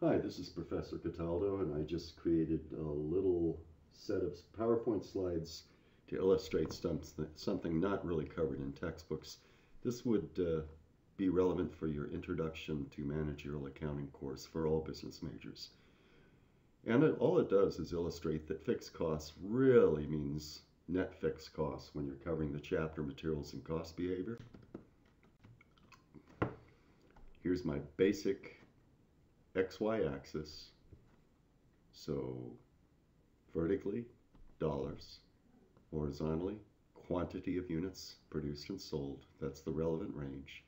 Hi, this is Professor Cataldo, and I just created a little set of PowerPoint slides to illustrate something not really covered in textbooks. This would be relevant for your Introduction to Managerial Accounting course for all business majors. And all it does is illustrate that fixed costs really means net fixed costs when you're covering the chapter materials and cost behavior. Here's my basic XY axis. So vertically, dollars. Horizontally, quantity of units produced and sold. That's the relevant range.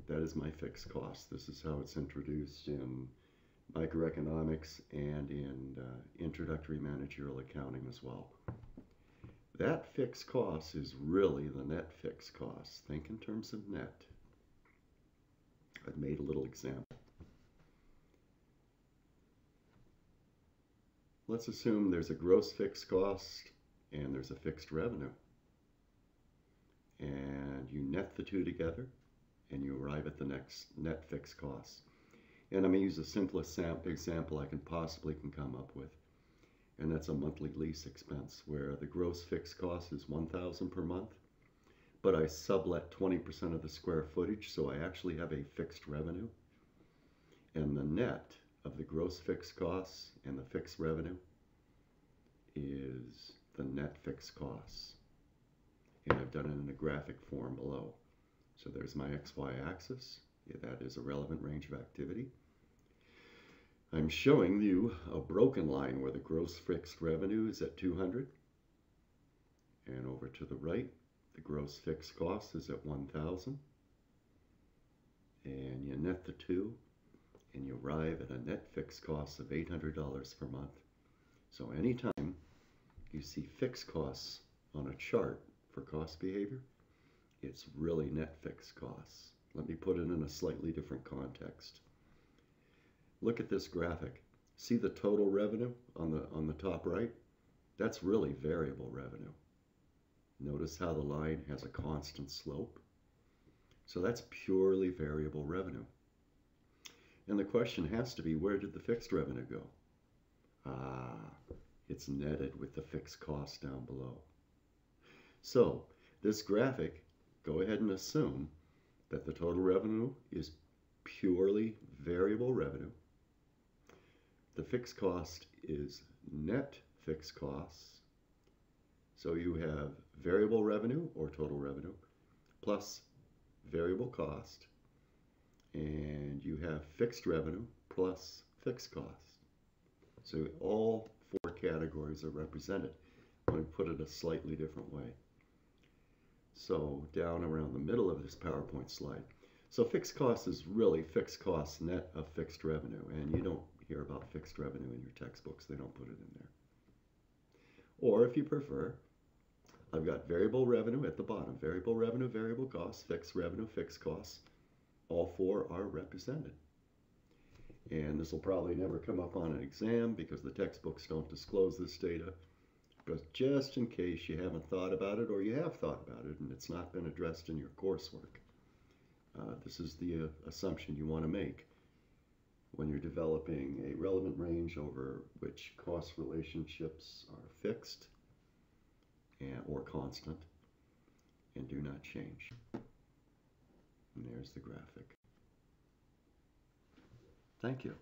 That is my fixed cost. This is how it's introduced in microeconomics and in introductory managerial accounting as well. That fixed cost is really the net fixed cost. Think in terms of net. I've made a little example. Let's assume there's a gross fixed cost and there's a fixed revenue. And you net the two together and you arrive at the next net fixed cost. And I'm going to use the simplest example I can possibly come up with. And that's a monthly lease expense where the gross fixed cost is $1,000 per month, but I sublet 20% of the square footage, so I actually have a fixed revenue. And the net of the gross fixed costs and the fixed revenue is the net fixed costs. And I've done it in a graphic form below. So there's my XY axis. Yeah, that is a relevant range of activity. I'm showing you a broken line where the gross fixed revenue is at 200. And over to the right, the gross fixed cost is at 1,000. And you net the two, and you arrive at a net fixed cost of $800 per month. So anytime you see fixed costs on a chart for cost behavior, it's really net fixed costs. Let me put it in a slightly different context. Look at this graphic. See the total revenue on the top right? That's really variable revenue. Notice how the line has a constant slope. So that's purely variable revenue. And the question has to be, where did the fixed revenue go? It's netted with the fixed cost down below. So this graphic, go ahead and assume that the total revenue is purely variable revenue. The fixed cost is net fixed costs. So you have variable revenue or total revenue plus variable cost, and you have fixed revenue plus fixed cost. So all four categories are represented. I'm going to put it a slightly different way. So down around the middle of this PowerPoint slide. So fixed cost is really fixed cost net of fixed revenue, and you don't hear about fixed revenue in your textbooks. They don't put it in there. Or if you prefer, I've got variable revenue at the bottom. Variable revenue, variable costs, fixed revenue, fixed costs. All four are represented. And this will probably never come up on an exam because the textbooks don't disclose this data. But just in case you haven't thought about it or you have thought about it and it's not been addressed in your coursework, this is the assumption you want to make when you're developing a relevant range over which cost relationships are fixed or constant and do not change. And there's the graphic. Thank you.